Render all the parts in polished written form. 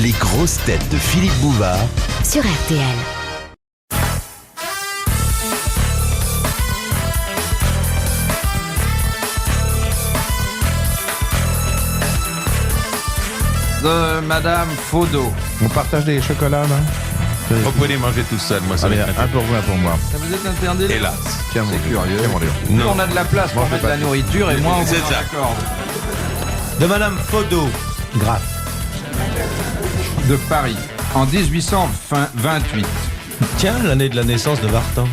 Les grosses têtes de Philippe Bouvard sur RTL. De Madame Faudot. On partage des chocolats là. Vous pouvez les manger tout seul, moi ça Allez, m'intéresse. un pour vous, un pour moi. Ça vous est interdit? Hélas. Tiens, mon C'est Dieu. curieux. Tiens, mon Dieu. Nous, Non. on a de la place pour Moi, je mettre peux la pas. nourriture et moi, on C'est vous en ça. accorde. De Madame Faudot. Grave. De Paris, en 1828. Tiens, l'année de la naissance de Vartan.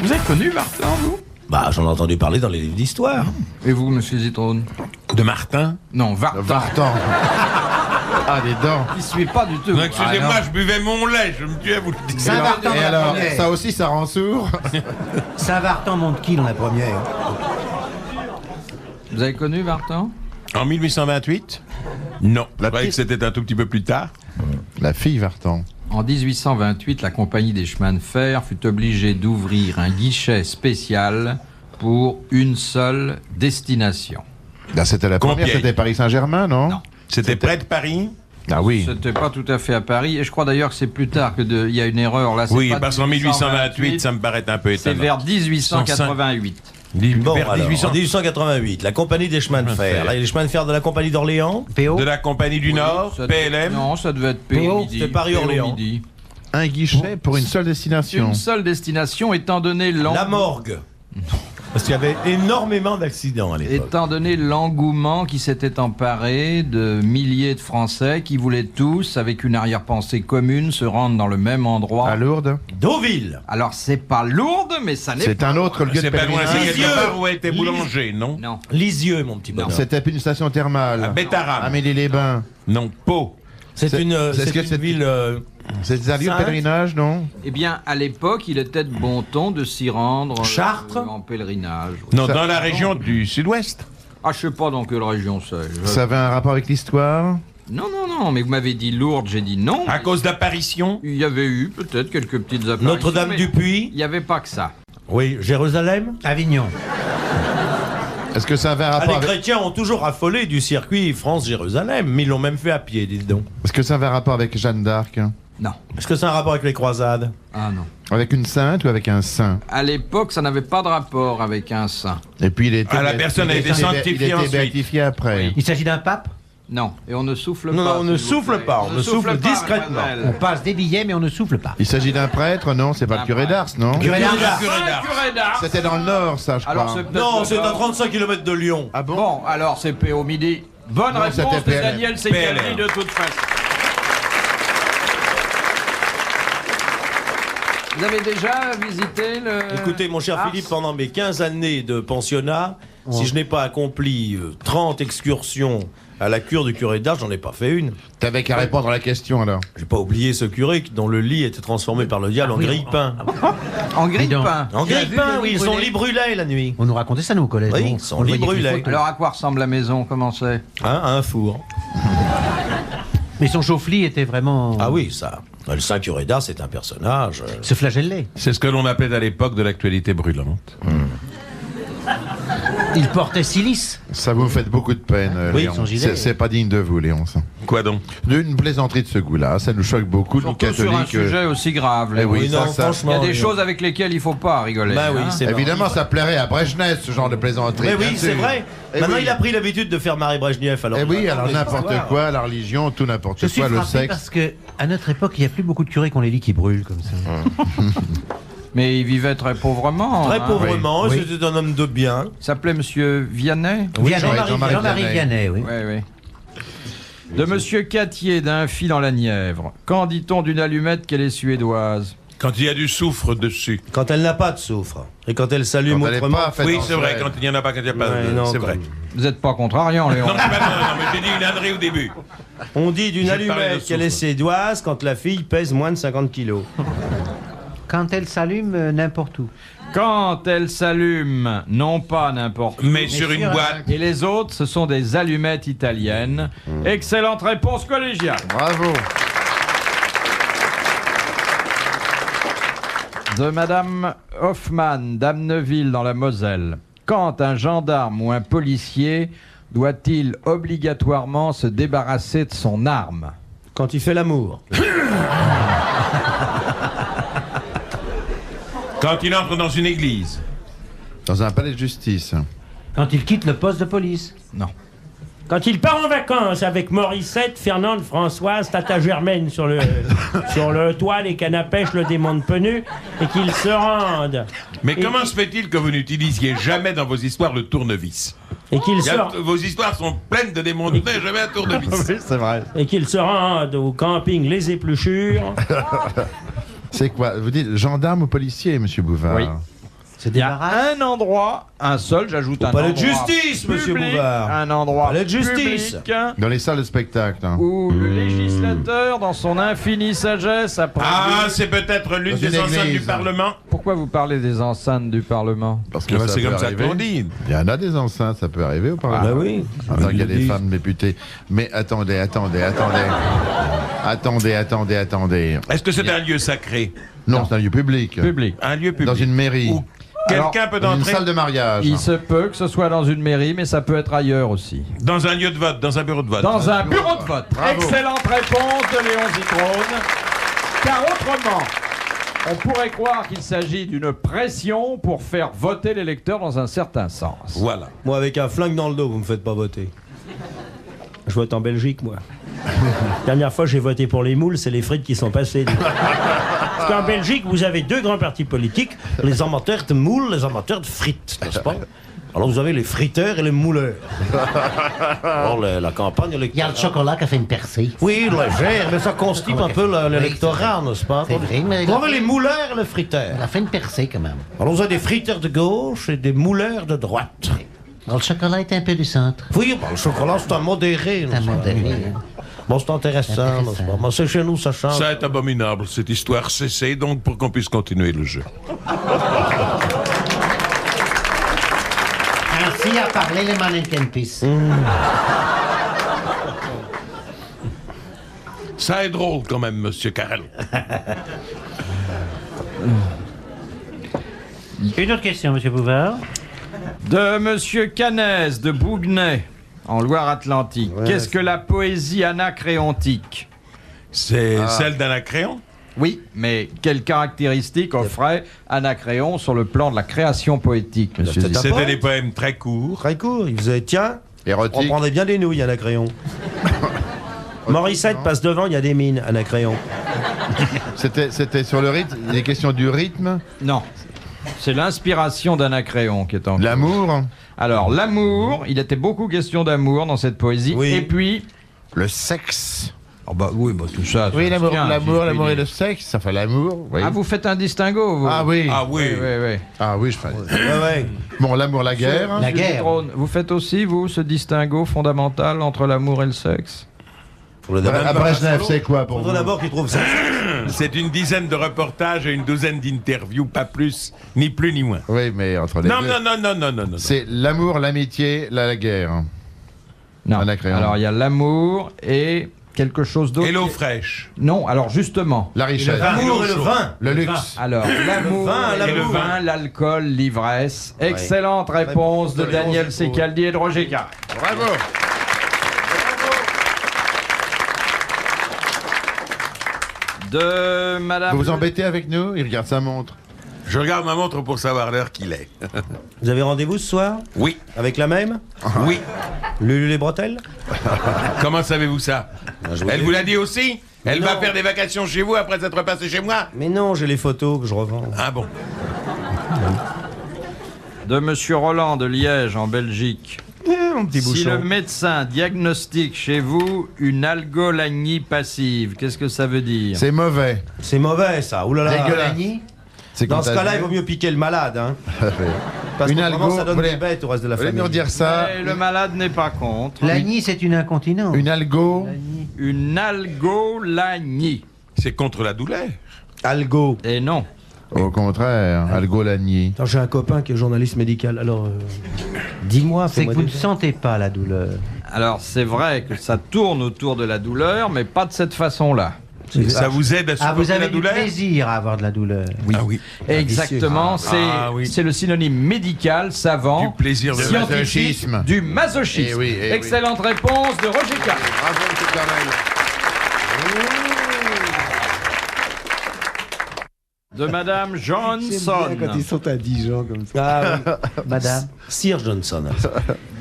Vous avez connu Martin, vous? Bah, j'en ai entendu parler dans les livres d'histoire. Et vous, monsieur Zitrone? De Martin. Non, Vartan. Vartan. Ah, les dents. Il suit pas du tout. Non, excusez-moi, Ah, je buvais mon lait, je me tuais à vous le dire. Saint-Vartan Et dans la alors, première. ça aussi, ça rend sourd. Saint-Vartan monte qui dans la première? Vous avez connu Vartan? En 1828 Non. Je croyais que c'était un tout petit peu plus tard. La fille Vartan. En 1828, la compagnie des chemins de fer fut obligée d'ouvrir un guichet spécial pour une seule destination. Là, c'était la première, Compiègne. c'était Paris Saint-Germain, non? Non. C'était près de Paris. Ah oui. C'était pas tout à fait à Paris, et je crois d'ailleurs que c'est plus tard que il y a une erreur là. C'est Oui, pas parce qu'en 1828, ça me paraît un peu c'est étonnant. vers 1888. Bon, Vers alors, 1800. en 1888, la compagnie des chemins de fer. Là, les chemins de fer de la compagnie d'Orléans. PO? De la Compagnie du Nord, Ça- PLM. Non, ça devait être PO, PO Midi. c'est Paris-Orléans. PO Midi. Un guichet pour une seule destination. Une seule destination, étant donné La morgue. Parce qu'il y avait énormément d'accidents à l'époque. Étant donné l'engouement qui s'était emparé de milliers de Français qui voulaient tous, avec une arrière-pensée commune, se rendre dans le même endroit. À Lourdes. Deauville. Alors, c'est pas Lourdes, mais ça n'est C'est pas. un autre lieu de C'est pas loin, c'est pèlerinage. quelque part où était boulanger, non? Non. Lisieux, mon petit bonhomme. C'était une station thermale. À Bétarame. Amélie-les-Bains. Non, Pau. C'est C'est- une, est-ce c'est que une c'est- ville. C'était un lieu de Sainte. pèlerinage, non? Eh bien, à l'époque, il était de bon ton de s'y rendre Chartres en pèlerinage. Non, Ça- dans la région du sud-ouest. Ah, je sais pas dans quelle région c'est. Ça avait un rapport avec l'histoire? Non, mais vous m'avez dit Lourdes, j'ai dit non. À cause d'apparitions. Il y avait eu peut-être quelques petites apparitions. Notre-Dame mais du Puy. Il n'y avait pas que ça. Oui, Jérusalem. Avignon. Est-ce que ça avait un Ah, rapport les avec... chrétiens ont toujours affolé du circuit France-Jérusalem, mais ils l'ont même fait à pied, dites donc. Est-ce que ça avait un rapport avec Jeanne d'Arc? Non. Est-ce que c'est un rapport avec les croisades? Ah non. Avec une sainte ou avec un saint? À l'époque, ça n'avait pas de rapport avec un saint. Et puis il était... Ah, la personne a été sanctifiée Il ensuite. était béatifié après. Oui. Il s'agit d'un pape? Non. Et on ne souffle Non, pas. non, on ne s'il vous souffle plaît. pas, on ne souffle pas, discrètement. On mademoiselle. passe des billets, mais on ne souffle pas. Il s'agit d'un prêtre? Non, c'est pas le curé d'Ars, non? Curé d'Ars. Ah, le curé d'Ars. C'était dans le Nord, ça, je Alors, crois. c'est peut-être Non, le c'est à Nord. 35 km de Lyon. Ah bon? Bon, alors c'est PO Midi. Bonne Non, réponse c'était de PLM. Daniel Secalli PLM. de toute façon. Vous avez déjà visité le... Écoutez, mon cher Ars? Philippe, pendant mes 15 années de pensionnat, si je n'ai pas accompli 30 excursions à la cure du curé d'Ars, j'en ai pas fait une. T'avais qu'à répondre à la question, alors. J'ai pas oublié ce curé dont le lit était transformé par le diable en grille-pain. En Dis donc. grille-pain. En Tu as vu grille-pain, le oui, lit ils sont brûlé? lit brûlés la nuit. On nous racontait ça, nous, au collège. Oui, Bon, ils sont on le voyait libres, plus là. photo. Alors à quoi ressemble la maison? Comment c'est? Hein, à un four. Mais son chauffe-lit était vraiment... Ah oui, ça. Le saint curé d'Ars, c'est un personnage. Se flagellait. C'est ce que l'on appelait à l'époque de l'actualité brûlante. Il portait silice. Ça vous fait beaucoup de peine, Oui, Léon. son gilet. C'est pas digne de vous, Léon, ça. Quoi donc? D'une plaisanterie de ce goût-là, ça nous choque beaucoup, nous, Surtout sur un catholiques. sujet aussi grave. Eh Léon. oui, Oui, non, ça- franchement. Il y a des oui. choses avec lesquelles il faut pas rigoler. Bah oui, hein. c'est vrai. Évidemment, ça plairait à Brejnev, ce genre de plaisanterie. Mais bien oui, c'est sûr. vrai. Eh Maintenant, oui. il a pris l'habitude de faire Marie Brejnev. Alors, Eh oui, alors attendez, n'importe histoire. quoi, la religion, tout n'importe Je suis quoi, le frappé sexe. parce que à notre époque, il n'y a plus beaucoup de curés qui ont les lits qui brûlent comme ça. Mais il vivait très pauvrement. Très hein. pauvrement, Oui. c'était un homme de bien. Il s'appelait Monsieur Vianney. Oui, Vianney, Jean-Marie Jean-Marie Vianney. Vianney, oui. Oui. De Monsieur Cattier d'un fil dans la Nièvre. Qu'en dit-on d'une allumette qu'elle est suédoise? Quand il y a du soufre dessus. Quand elle n'a pas de soufre. Et quand elle s'allume Quand elle est autrement. pas faite Oui, en c'est vrai, Suède. quand il n'y en a pas, quand il n'y a pas. Ouais, non, c'est quand vrai. même. Vous n'êtes pas contrariant, Léon. Non, non, mais j'ai dit une ânerie au début. On dit d'une J'ai parlé de allumette qu'elle est soufre. sédoise quand la fille pèse moins de 50 kilos. Quand elle s'allume n'importe où. Quand elle s'allume, non pas n'importe où. Mais sur une sur un- boîte. Et les autres, ce sont des allumettes italiennes. Excellente réponse collégiale. Bravo. De Madame Hoffmann d'Amneville dans la Moselle. Quand un gendarme ou un policier doit-il obligatoirement se débarrasser de son arme? Quand il fait l'amour. Quand il entre dans une église. Dans un palais de justice. Quand il quitte le poste de police. Non. Quand il part en vacances avec Morissette, Fernande, Françoise, Tata Germaine sur le toit, les cannes à pêche, le démon de Penu, et qu'ils se rendent. Mais comment se fait-il que vous n'utilisiez jamais dans vos histoires le tournevis? Et qu'ils se, Vos histoires sont pleines de démons de neige, jamais un tournevis. Oui, c'est vrai. et qu'ils se rendent au camping Les Épluchures. C'est quoi? Vous dites gendarme ou policier, monsieur Bouvard? Oui. C'est Il y a un endroit, un seul, j'ajoute un palais endroit. de justice, monsieur public, Bouvard. Un endroit Palais de justice. public, Dans les salles de spectacle. Hein. où le législateur, dans son infinie sagesse, a prévu... Ah, c'est peut-être l'une Dans des une enceintes du église. Parlement. Pourquoi vous parlez des enceintes du Parlement? Parce Ah bah, c'est peut comme ça arriver. qu'on dit. Il y en a des enceintes, ça peut arriver au Parlement. Bah oui. En tant qu'il y a des femmes députées. Mais attendez. Attendez. Est-ce que c'est un lieu sacré? Non, c'est un lieu public. Public. Un lieu public. Dans une mairie. Où quelqu'un peut Dans une entrer salle de mariage. Il se peut que ce soit dans une mairie, mais ça peut être ailleurs aussi. dans un lieu de vote, dans un bureau de vote. Dans un bureau de vote. Bravo. Excellente réponse de Léon Zitrone. Car autrement, on pourrait croire qu'il s'agit d'une pression pour faire voter l'électeur dans un certain sens. Voilà. Moi, avec un flingue dans le dos, vous me faites pas voter. Je vote en Belgique, moi. Dernière fois, j'ai voté pour les moules, c'est les frites qui sont passées. Parce qu'en Belgique, vous avez deux grands partis politiques, les amateurs de moules, les amateurs de frites, n'est-ce pas? Alors vous avez les friteurs et les mouleurs. Alors la campagne Il y a électorale... le chocolat qui a fait une percée. Oui, légère, mais ça constipe un peu l'électorat, n'est-ce pas? C'est vrai, mais Vous avez les mouleurs et les friteurs. Elle a fait une percée quand même. Alors vous avez des friteurs de gauche et des mouleurs de droite. Alors, le chocolat est un peu du centre. Oui, bon, le chocolat, c'est un modéré. C'est un n'est-ce pas? modéré. Bon, c'est intéressant, n'est-ce pas? Mais c'est chez nous, ça change. Ça est abominable, cette histoire. Cessez donc pour qu'on puisse continuer le jeu. Ainsi a parlé le Mannequin-Pisse. Ça est drôle quand même, monsieur Carrel. Une autre question, monsieur Bouvard. De Monsieur Canès de Bouguenais, en Loire-Atlantique. Qu'est-ce que la poésie anacréontique? C'est celle d'Anacréon? Oui, mais quelles caractéristiques offrait Anacréon sur le plan de la création poétique, monsieur C'est un Zitrone? C'était poète. des poèmes très courts. Très court. Il faisait, tiens, on Érotique. prendrait bien des nouilles, Anacréon. Morissette passe devant, il y a des mines, Anacréon. C'était sur le rythme. Les questions du rythme. Non. C'est l'inspiration d'Anacréon qui est en cause. L'amour. Alors, l'amour, il était beaucoup question d'amour dans cette poésie. Oui. Et puis... Le sexe. Oh bah oui, bah tout ça... Oui, ça l'amour, se tient, l'amour, si je l'amour puis et dire. le sexe, ça fait l'amour. Oui. Ah, vous faites un distinguo, vous? Ah oui. Ah oui. Oui. Ah oui, je fais. Ouais, ouais. Bon, l'amour, la guerre. La Monsieur guerre. Zitrone, vous faites aussi, vous, ce distinguo fondamental entre l'amour et le sexe? À Brejnev, c'est quoi pour Faudrait vous? d'abord qu'il trouve ça. C'est une dizaine de reportages et une douzaine d'interviews, pas plus, ni plus ni moins. Oui, mais entre les Non, deux. non. C'est l'amour, l'amitié, la guerre. Non. Anacréon. Alors, il y a l'amour et quelque chose d'autre. Et l'eau fraîche. Non, alors justement. La richesse. L'amour et le vin. Le luxe. Alors, l'amour, vin, et le l'amour. vin, l'alcool, l'ivresse. Excellente réponse de Daniel Secaldi et de Roger Carrel. Bravo. De Madame... Vous vous embêtez avec nous? Il regarde sa montre. Je regarde ma montre pour savoir l'heure qu'il est. Vous avez rendez-vous ce soir? Oui, Avec la même? oui. Lulu les bretelles? Comment savez-vous ça? Elle vous l'a dit aussi? Elle va Non. faire des vacations chez vous après s'être passée chez moi? Mais non, j'ai les photos que je revends. Ah bon? De Monsieur Roland de Liège, en Belgique. Mon petit Si bouchon. le médecin diagnostique chez vous une algolanie passive, qu'est-ce que ça veut dire? C'est mauvais. C'est mauvais, ça. Ouh là là. Dégueulasse. C'est Dans ce contagieux. cas-là, il vaut mieux piquer le malade, hein. Parce Une que algo, vraiment, ça donne vous des voulez- bêtes au reste de la Vous voulez famille. nous dire ça? Mais le malade n'est pas contre. L'agnie, c'est une incontinence. Une algo. Une algolanie. C'est contre la douleur. Algo. Et non. Au contraire, algolanie. Attends, j'ai un copain qui est journaliste médical, alors... dis-moi, C'est que fais-moi vous ne des- sentez pas la douleur. Alors, c'est vrai que ça tourne autour de la douleur, mais pas de cette façon-là. Ça vous aide à Ah, supporter vous avez la du douleur? plaisir à avoir de la douleur. Ah oui. Exactement, Ah, oui. c'est le synonyme médical, savant, Du plaisir de scientifique, masochisme. du masochisme. Eh oui, eh oui. Excellente réponse de Roger Carrel. Bravo, M. Carrel. De Madame Johnson sont à Dijon comme ça. Ah, oui. Madame. Sir Johnson.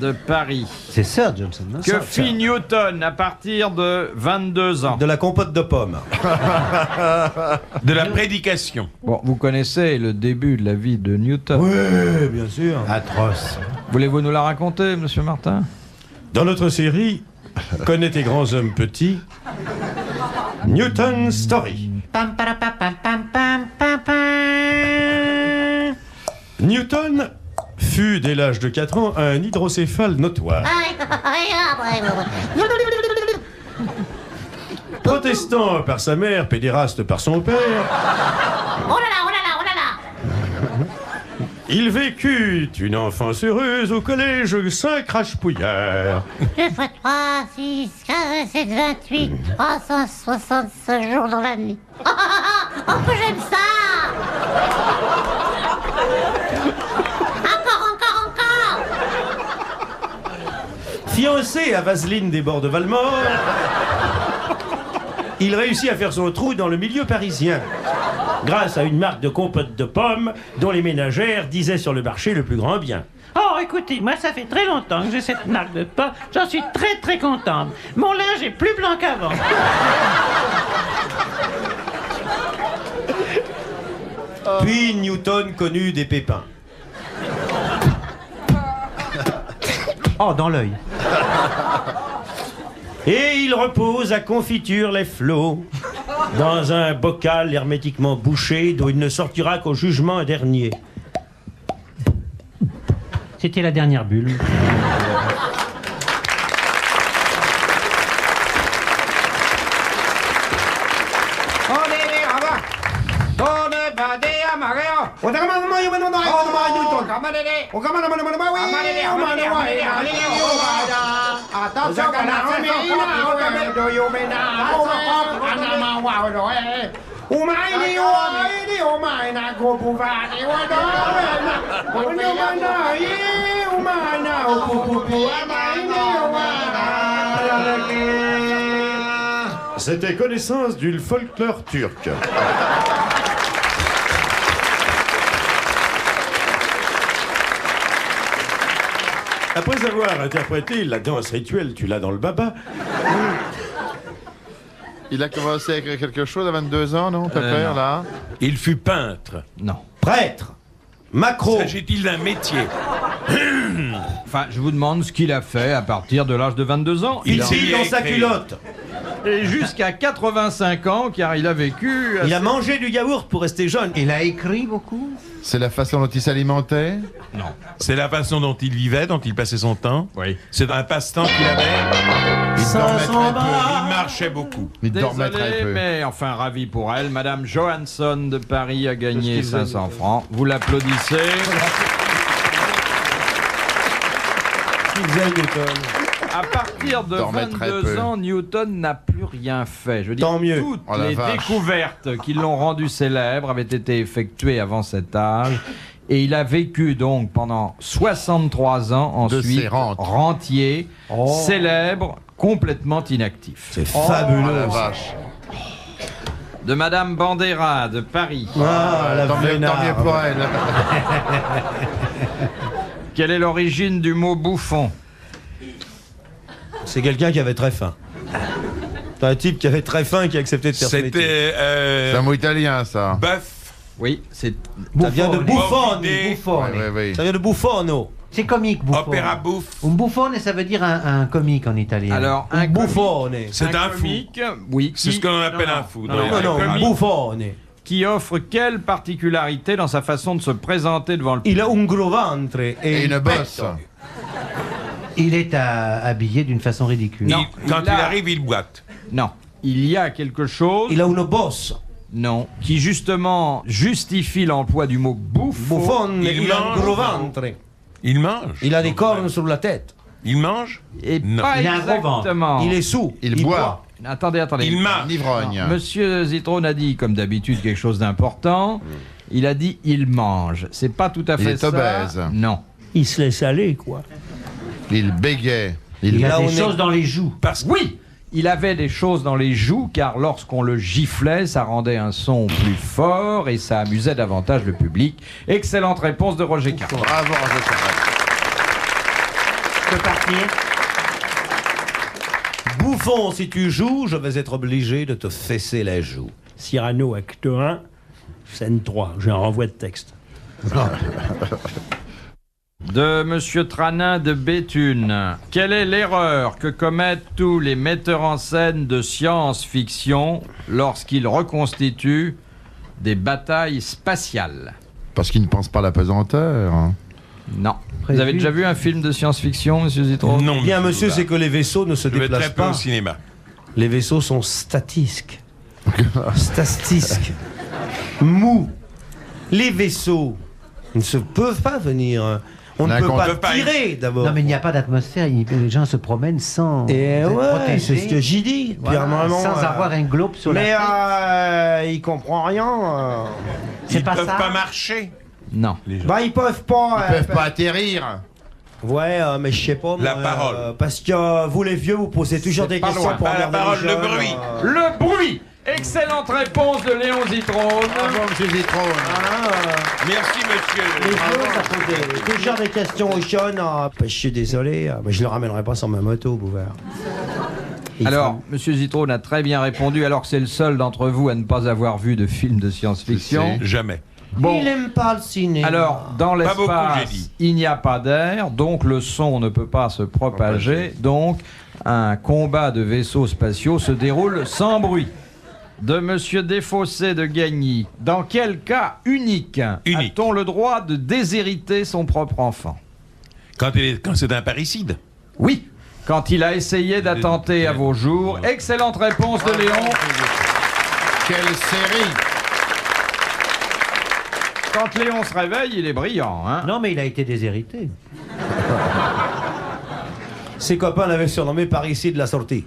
de Paris. C'est Sir Johnson, non? Que fit Newton à partir de 22 ans? De la compote de pommes. De la prédication. Bon, vous connaissez le début de la vie de Newton. Oui, bien sûr. Atroce. Voulez-vous nous la raconter, Monsieur Martin? Dans notre série, Connais tes grands hommes petits, Newton Story. Pam, para, pam, pam, pam, pam, pam, pam. Newton fut, dès l'âge de 4 ans, un hydrocéphale notoire. Protestant par sa mère, pédéraste par son père, Oh là là, oh là là, oh là là. il vécut une enfance heureuse au collège Saint-Crachepouillard. 2 fois 3, 6, 15, 7, 28, 365 jours dans l'année. Oh, que j'aime ça. Encore. Fiancé à Vaseline des bords de Valmore, il réussit à faire son trou dans le milieu parisien, grâce à une marque de compote de pommes dont les ménagères disaient sur le marché le plus grand bien. Oh, écoutez, moi, ça fait très longtemps que j'ai cette marque de pas. J'en suis très, très contente. Mon linge est plus blanc qu'avant. Puis Newton connut des pépins. Oh, dans l'œil. Et il repose à confiture les flots dans un bocal hermétiquement bouché d'où il ne sortira qu'au jugement dernier. C'était la dernière bulle. C'était connaissance du folklore turc. Après avoir interprété la danse rituelle Tu l'as dans le baba, Il a commencé à écrire quelque chose à 22 ans, non, ton père, non. là? Il fut peintre. Non. prêtre, macro, S'agit-il d'un métier? Enfin, je vous demande ce qu'il a fait à partir de l'âge de 22 ans. il a vit dans sa écrit. culotte. Et jusqu'à 85 ans, car il a vécu... Il a mangé du yaourt pour rester jeune. Il a écrit beaucoup. C'est la façon dont il s'alimentait? Non. C'est la façon dont il vivait, dont il passait son temps. Oui. C'est un passe-temps qu'il avait. Il dormait très peu. Il marchait beaucoup. Il dormait très Désolé, peu. mais enfin, ravi pour elle. Madame Johansson de Paris a gagné 500 francs. Vous l'applaudissez. Il faisait Newton. À partir de Dormait très 22 peu. ans, Newton n'a plus rien fait. Je veux dire, Tant mieux. toutes Oh la les vache. découvertes qui l'ont rendu célèbre avaient été effectuées avant cet âge. Et il a vécu donc pendant 63 ans De ensuite, ses rentes. rentier, célèbre, complètement inactif. C'est Oh fabuleux. la vache. De Madame Bandera de Paris. Ah, la Tant mieux vénarde. pour elle. Quelle est l'origine du mot bouffon? C'est quelqu'un qui avait très faim. C'est un type qui avait très faim et qui a accepté de faire ce métier. C'était C'est un mot italien, ça. bœuf. Oui, c'est... Ça vient de Buffon. Idée. Oui. Ça vient de Buffono. C'est comique, bouffon. Opéra bouffe. Un bouffone, ça veut dire un comique en italien. Alors, un Buffone. C'est un fou. comique, oui, C'est ce qu'on appelle non, un fou. non, dans les non, Non, non, comique Buffone. qui offre quelle particularité dans sa façon de se présenter devant le public? Il a un gros ventre Et une bosse. Il est habillé d'une façon ridicule. Non. Quand il a- arrive, il boite. Non, il y a quelque chose, Il a une bosse. non, qui justement justifie l'emploi du mot bouffe. Buffon, Il il a un mange. gros ventre. Il mange. Il a des cornes sur la tête. Il mange. Et Non. pas Il a un gros ventre. exactement. Il est sous. Il boit. Attendez. Il Un marche. ivrogne. Monsieur Zitrone a dit, comme d'habitude, quelque chose d'important. Il a dit il mange. C'est pas tout à Il fait est ça. obèse. Non. Il se laisse aller, quoi. Il bégait. Il a Là, des on est- choses dans les joues. Parce que Oui, Il avait des choses dans les joues car lorsqu'on le giflait, ça rendait un son plus fort et ça amusait davantage le public. Excellente réponse de Roger Carrel. Bravo, Roger Carrel. Je peux partir. Bouffon, si tu joues, je vais être obligé de te fesser la joue. Cyrano, acte 1, scène 3. J'ai un renvoi de texte. De Monsieur Tranin de Béthune. Quelle est l'erreur que commettent tous les metteurs en scène de science-fiction lorsqu'ils reconstituent des batailles spatiales? Parce qu'ils ne pensent pas à la pesanteur. Hein. Non. Vous avez déjà vu un film de science-fiction, Monsieur Zitron? Non, Bien, monsieur, c'est que les vaisseaux ne se je vais déplacent très peu pas. au cinéma. Les vaisseaux sont statisques. Statisques. Mous. Les vaisseaux ne se peuvent pas venir. On ne peut pas tirer, d'abord. Non, mais il n'y a pas d'atmosphère. Les gens se promènent sans. Et être ouais, protégés. c'est ce que j'ai dit. Voilà, Puis, normalement, sans avoir un globe sur mais la tête. il comprend rien. C'est Ils pas peuvent ça. pas marcher. Non. Bah, ils peuvent pas. Ils peuvent pas atterrir. Ouais, mais je sais pas. La moi, parole. Parce que vous, les vieux, vous posez toujours des pas questions loin. pour Pas la emmerder parole, les le jeunes, bruit. Le bruit. Excellente réponse de Léon Zitrone. Bravo, monsieur Zitron. Merci, Les monsieur. vieux, ça pose toujours des questions aux jeunes. Je suis désolé, mais je le ramènerai pas sur ma moto, Bouvard. Alors, Monsieur Zitrone a très bien répondu, alors que c'est le seul d'entre vous à ne pas avoir vu de film de science-fiction. Jamais. Bon. Il aime pas le cinéma. Alors, dans Pas beaucoup, j'ai l'espace, dit. il n'y a pas d'air, donc le son ne peut pas se propager. Donc, un combat de vaisseaux spatiaux se déroule sans bruit. De Monsieur Desfossés de Gagny. Dans quel cas unique, a-t-on le droit de déshériter son propre enfant? Quand c'est un parricide. Oui, quand il a essayé d'attenter à vos jours. Excellente réponse de Léon. Quelle série. Quand Léon se réveille, il est brillant. Hein? Non, mais il a été déshérité. Ses copains l'avaient surnommé Paricide de la sortie.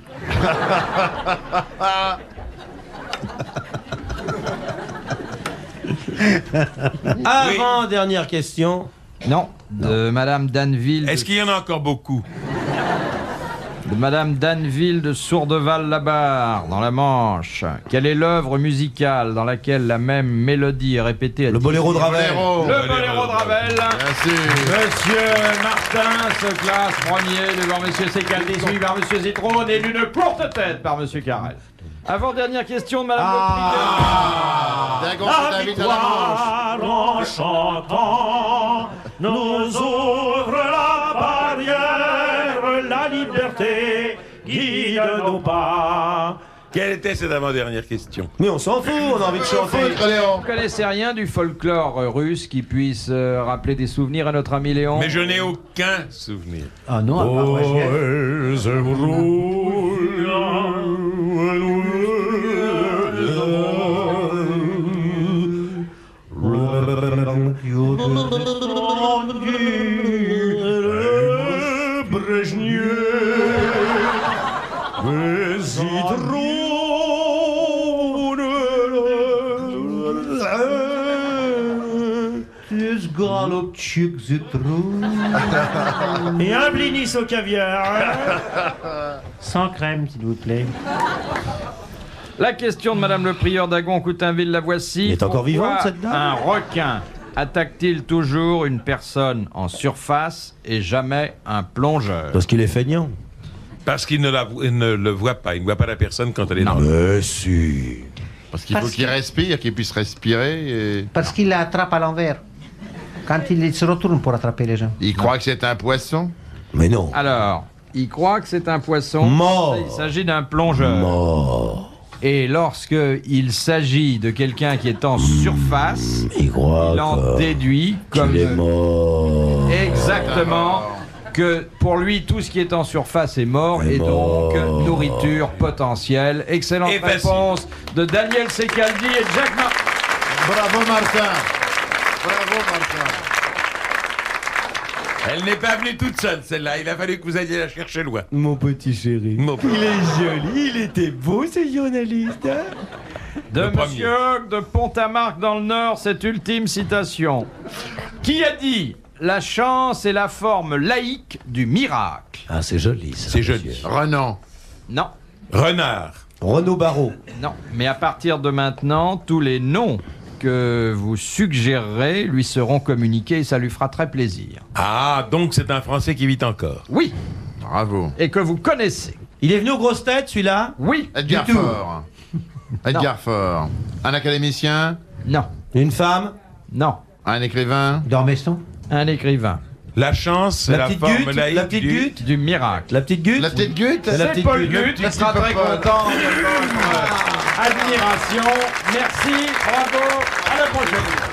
Avant, dernière question. Non, de Madame Danville. Est-ce qu'il y en a encore beaucoup? De Madame Danville de Sourdeval-la-Barre, dans la Manche. Quelle est l'œuvre musicale dans laquelle la même mélodie est répétée à Le boléro de Ravel. Le boléro de Ravel. Merci. Monsieur Martin se classe premier devant Monsieur Secaldi, suivi par Monsieur Zitrone et d'une courte tête par Monsieur Carrel. Avant-dernière question de Madame Dagon, c'est David à la Manche. En chantant, nous ouvre la barrière, la liberté guide nos pas. Quelle était cette avant-dernière question? Mais on s'en fout, on a envie de chanter. Vous connaissez rien du folklore russe qui puisse rappeler des souvenirs à notre ami Léon? Mais je n'ai aucun souvenir. Ah non, à part Et un blinis au caviar. Sans crème, s'il vous plaît. La question de Madame le prieur d'Agon-Coutainville, la voici. Il est encore Pourquoi vivante, cette dame? un requin attaque-t-il toujours une personne en surface et jamais un plongeur? Parce qu'il est feignant. Parce qu'il ne le voit pas. Il ne voit pas la personne quand elle est dans l'eau. Mais si. Parce qu'il faut qu'il respire, qu'il puisse respirer. Et... Parce qu'il l'attrape à l'envers. Quand il se retourne pour attraper les gens. Il croit que c'est un poisson. Mais non. Alors, il croit que c'est un poisson. Mort. Il s'agit d'un plongeur. Mort. Et lorsque il s'agit de quelqu'un qui est en surface, Il croit il en déduit comme qu'il est mort. exactement que pour lui tout ce qui est en surface est mort Est et donc mort. nourriture potentielle. Excellente Et facile. réponse de Daniel Secaldi et Jack Mar. Bravo Martin. Bravo Martin. Elle n'est pas venue toute seule, celle-là. Il a fallu que vous alliez la chercher loin. Mon petit chéri. Il est joli, il était beau ce journaliste. De Le premier. Monsieur de Pont-à-Marc dans le Nord, cette ultime citation. Qui a dit « La chance est la forme laïque du miracle Ah, c'est joli ça. C'est joli. monsieur. Renan. » Non. Renard. Renaud Barrault. Non, mais à partir de maintenant, tous les noms que vous suggérerez lui seront communiqués et ça lui fera très plaisir. Ah, donc c'est un Français qui vit encore. Oui. Bravo. Et que vous connaissez. Il est venu aux grosses têtes, celui-là? Oui. Edgar Du tout. Faure. Edgar Faure. Un académicien? Non. Une femme? Non. Un écrivain? Dormeston? Un écrivain. La chance, c'est La la petite forme Gute? laïque La petite du... Gute? Du miracle. La petite Gute? La petite Gute? La petite Paul Gute. Gute, il sera très content. Admiration. Merci. Bravo. À la prochaine.